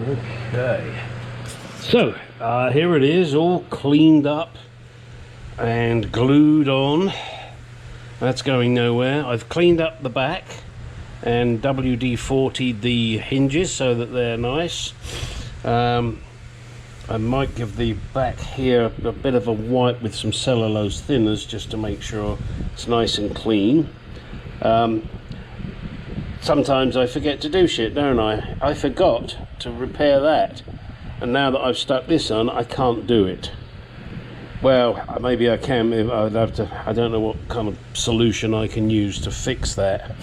Okay, so here it is, all cleaned up and glued on. That's going nowhere. I've cleaned up the back and WD-40'd the hinges so that they're nice. I might give the back here a bit of a wipe with some cellulose thinners just to make sure it's nice and clean. Sometimes I forget to do shit, don't I? I forgot to repair that, and now that I've stuck this on, I can't do it. Well, maybe I can. I'd have to. I don't know what kind of solution I can use to fix that,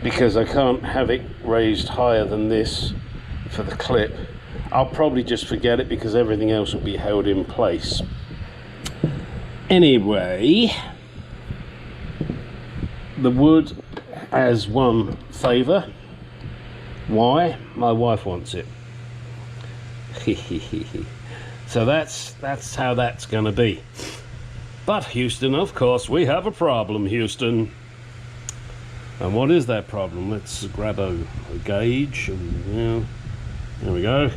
because I can't have it raised higher than this for the clip. I'll probably just forget it because everything else will be held in place. Anyway, the wood has one favour. Why? My wife wants it. So that's how that's going to be. But Houston, of course, we have a problem, Houston. And what is that problem? Let's grab a gauge. And, yeah, there we go.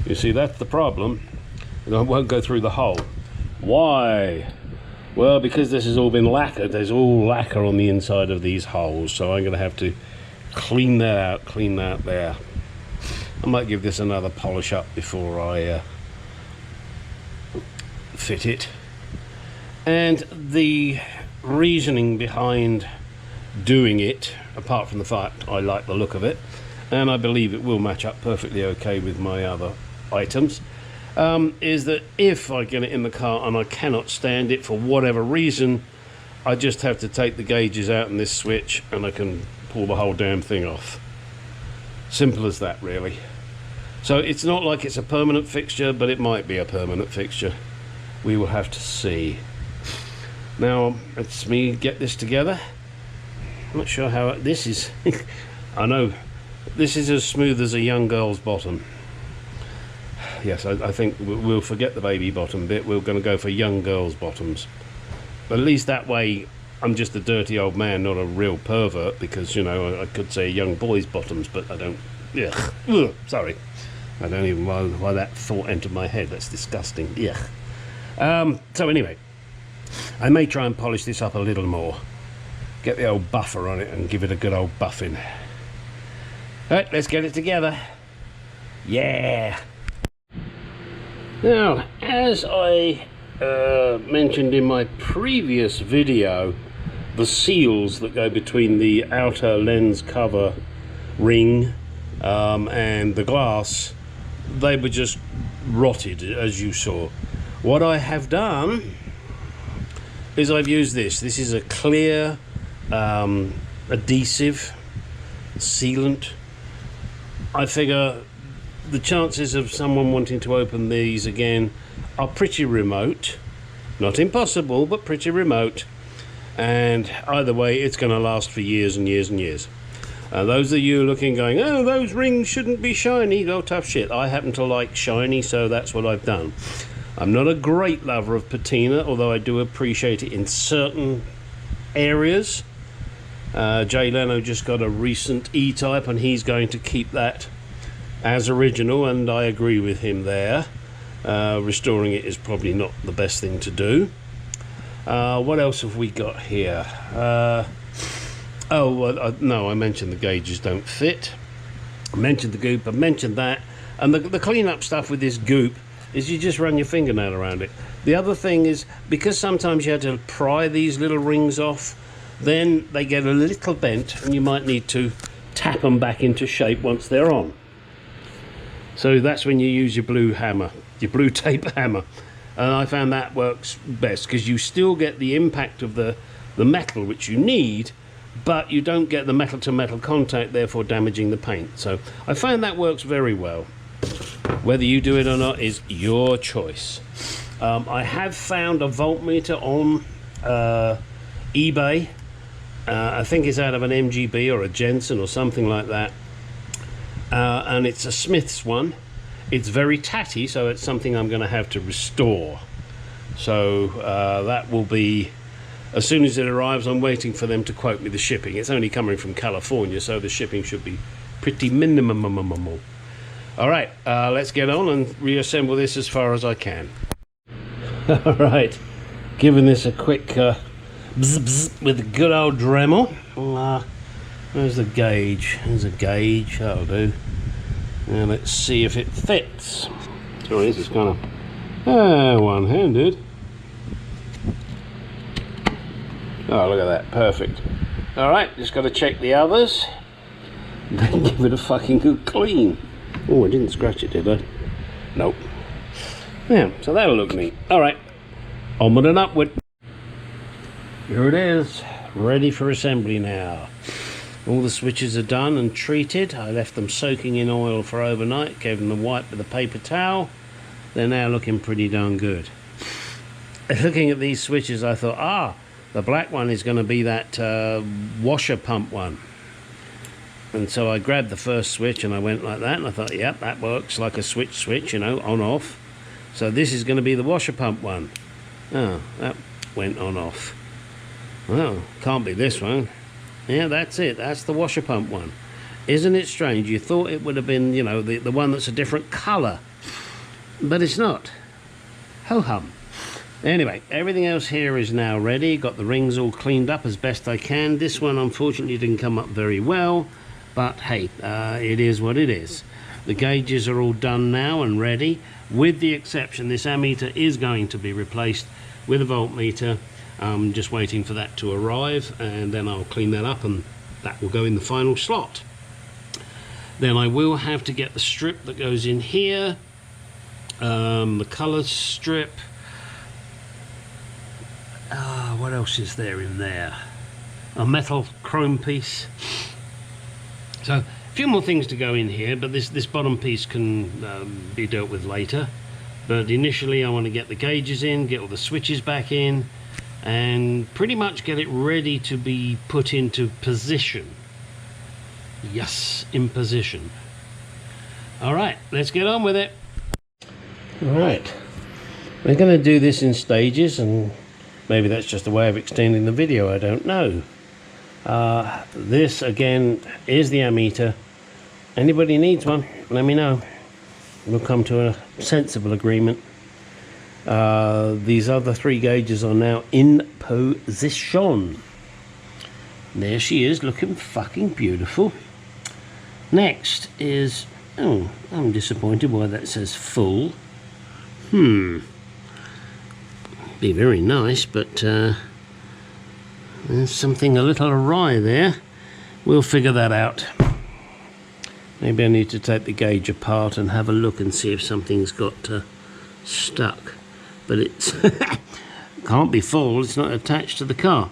You see, that's the problem. I won't go through the hole. Why? Well, because this has all been lacquered. There's all lacquer on the inside of these holes, so I'm going to have to clean that out, clean that there. I might give this another polish up before I fit it. And the reasoning behind doing it, apart from the fact I like the look of it, and I believe it will match up perfectly okay with my other items, is that if I get it in the car and I cannot stand it for whatever reason, I just have to take the gauges out in this switch and I can pull the whole damn thing off. Simple as that, really. So it's not like it's a permanent fixture, but it might be a permanent fixture. We will have to see. Now, let's me get this together. I'm not sure how this is. I know this is as smooth as a young girl's bottom. Yes, I think we'll forget the baby bottom bit. We're going to go for young girls' bottoms. But at least that way I'm just a dirty old man, not a real pervert, because, you know, I could say young boys' bottoms, but I don't. Ugh, sorry. I don't even know why that thought entered my head. That's disgusting. Yeah. So anyway, I may try and polish this up a little more. Get the old buffer on it and give it a good old buffing. Alright, let's get it together. Yeah. Now, as I mentioned in my previous video, the seals that go between the outer lens cover ring and the glass, they were just rotted, as you saw. What I have done is I've used this. This is a clear adhesive sealant. I figure the chances of someone wanting to open these again are pretty remote. Not impossible, but pretty remote. And either way, it's going to last for years and years and years. Those of you looking going, oh, those rings shouldn't be shiny. Oh, tough shit. I happen to like shiny, so that's what I've done. I'm not a great lover of patina, although I do appreciate it in certain areas. Jay Leno just got a recent E-type, and he's going to keep that as original, and I agree with him there. Restoring it is probably not the best thing to do. What else have we got here? No, I mentioned the gauges don't fit. I mentioned the goop, I mentioned that. And the clean-up stuff with this goop is you just run your fingernail around it. The other thing is, because sometimes you have to pry these little rings off, then they get a little bent, and you might need to tap them back into shape once they're on. So that's when you use your blue hammer, your blue tape hammer. And I found that works best, because you still get the impact of the metal, which you need, but you don't get the metal to metal contact, therefore damaging the paint. So I found that works very well. Whether you do it or not is your choice. I have found a voltmeter on eBay. I think it's out of an MGB or a Jensen or something like that. And it's a Smith's one. It's very tatty, so it's something I'm going to have to restore. So that will be as soon as it arrives, I'm waiting for them to quote me the shipping. It's only coming from California, so the shipping should be pretty minimum. All right, let's get on and reassemble this as far as I can. All right, giving this a quick bzz bzz with the good old Dremel. There's the gauge. There's a gauge. That'll do. Now let's see if it fits. Sorry, this is kind of one-handed. Oh, look at that. Perfect. All right, just got to check the others. Then give it a fucking good clean. Oh, I didn't scratch it, did I? Nope. Yeah, so that'll look neat. All right, onward and upward. Here it is, ready for assembly now. All the switches are done and treated. I left them soaking in oil for overnight, gave them a wipe with a paper towel. They're now looking pretty darn good. Looking at these switches, I thought, the black one is going to be that washer pump one. And so I grabbed the first switch and I went like that, and I thought, yep, that works like a switch, you know, on off. So this is going to be the washer pump one. Oh, that went on off. Well, can't be this one. Yeah, that's it. That's the washer pump one. Isn't it strange? You thought it would have been, you know, the one that's a different colour. But it's not. Ho-hum. Anyway, everything else here is now ready. Got the rings all cleaned up as best I can. This one, unfortunately, didn't come up very well. But, hey, it is what it is. The gauges are all done now and ready. With the exception, this ammeter is going to be replaced with a voltmeter. I'm just waiting for that to arrive, and then I'll clean that up and that will go in the final slot. Then I will have to get the strip that goes in here, the colour strip. What else is there in there? A metal chrome piece. So a few more things to go in here, but this bottom piece can be dealt with later. But initially I want to get the gauges in, get all the switches back in, and pretty much get it ready to be put into position. Yes, in position. All right, let's get on with it. All right, we're going to do this in stages, and maybe that's just a way of extending the video, I don't know. This again is the ammeter. Anybody needs one, let me know. We'll come to a sensible agreement. These other three gauges are now in position. There she is, looking fucking beautiful. Next is, oh, I'm disappointed why that says full. Be very nice, but there's something a little awry there. We'll figure that out. Maybe I need to take the gauge apart and have a look and see if something's got stuck. But it's can't be full, it's not attached to the car.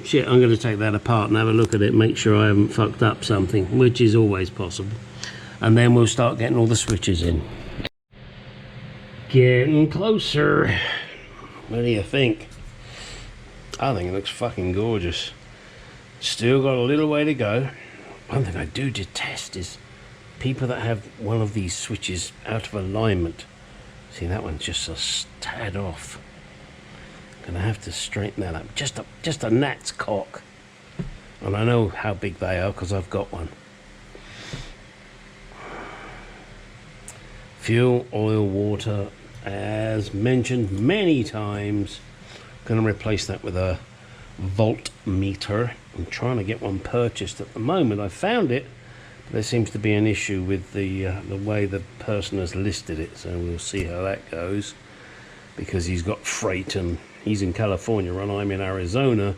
Shit, I'm going to take that apart and have a look at it, make sure I haven't fucked up something, which is always possible. And then we'll start getting all the switches in. Getting closer. What do you think? I think it looks fucking gorgeous. Still got a little way to go. One thing I do detest is people that have one of these switches out of alignment. See, that one's just a tad off. Gonna have to straighten that up. Just a gnat's cock. And I know how big they are because I've got one. Fuel, oil, water, as mentioned many times. Gonna replace that with a voltmeter. I'm trying to get one purchased at the moment. I found it, but there seems to be an issue with the way the person has listed it, so we'll see how that goes, because he's got freight and he's in California and I'm in Arizona,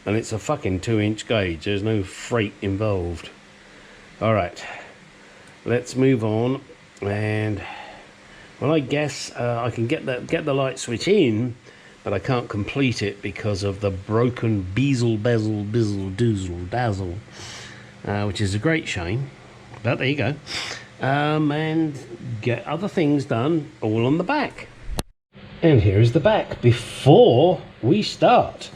and it's a fucking 2-inch gauge. There's no freight involved. All right, let's move on. And well, I guess I can get the light switch in, but I can't complete it because of the broken bezel, bezel, bizzle, doozle, dazzle, which is a great shame. But there you go. And get other things done all on the back. And here is the back before we start.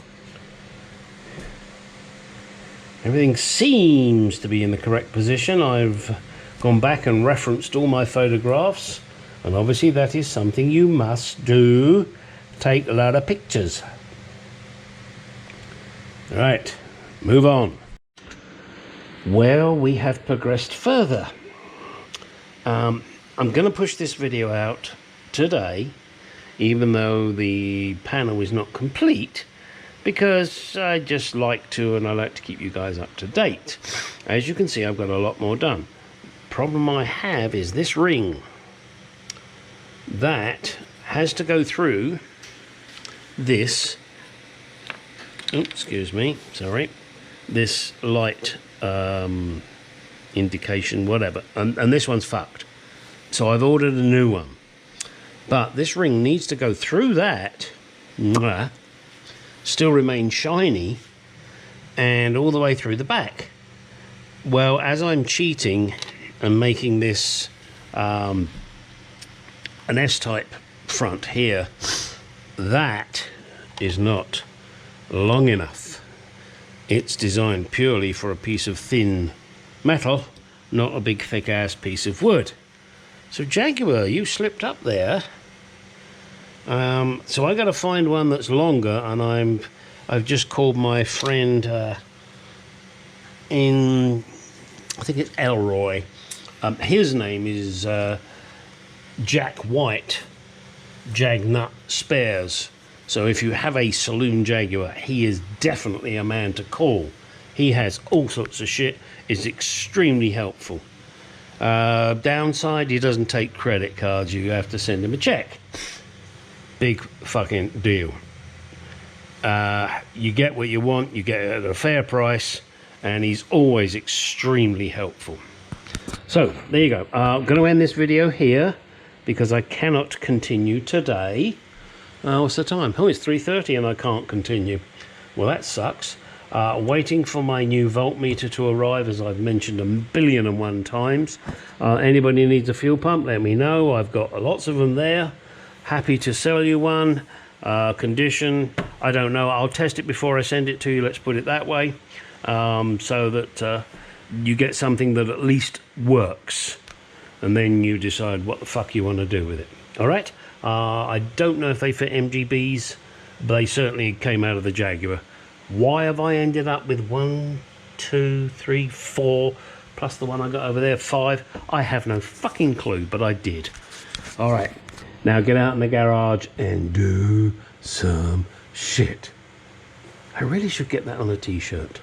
Everything seems to be in the correct position. I've gone back and referenced all my photographs, and obviously that is something you must do. Take a lot of pictures. Right, move on. Well, we have progressed further. I'm going to push this video out today, even though the panel is not complete, because I just like to, and I like to keep you guys up to date. As you can see, I've got a lot more done. Problem I have is this ring. That has to go through this, oh, excuse me, sorry, this light indication, whatever, and this one's fucked. So I've ordered a new one. But this ring needs to go through that, still remain shiny, and all the way through the back. Well, as I'm cheating and making this an S-type front here, that is not long enough. It's designed purely for a piece of thin metal, not a big thick ass piece of wood. So Jaguar, you slipped up there. So I got to find one that's longer, and I've just called my friend I think it's Elroy. His name is Jack White, Jagnut Spares. So if you have a saloon Jaguar, he is definitely a man to call. He has all sorts of shit, is extremely helpful. Downside, he doesn't take credit cards, you have to send him a check. Big fucking deal. You get what you want, you get it at a fair price, and he's always extremely helpful. So there you go. I'm going to end this video here because I cannot continue today. What's the time? Oh, it's 3:30 and I can't continue. Well, that sucks. Waiting for my new voltmeter to arrive, as I've mentioned 1,000,001 times. Anybody needs a fuel pump, let me know. I've got lots of them there. Happy to sell you one. Condition, I don't know. I'll test it before I send it to you, let's put it that way. So that you get something that at least works. And then you decide what the fuck you want to do with it. Alright? I don't know if they fit MGBs, but they certainly came out of the Jaguar. Why have I ended up with 1, 2, 3, 4, plus the one I got over there, 5? I have no fucking clue, but I did. Alright, now get out in the garage and do some shit. I really should get that on a t-shirt.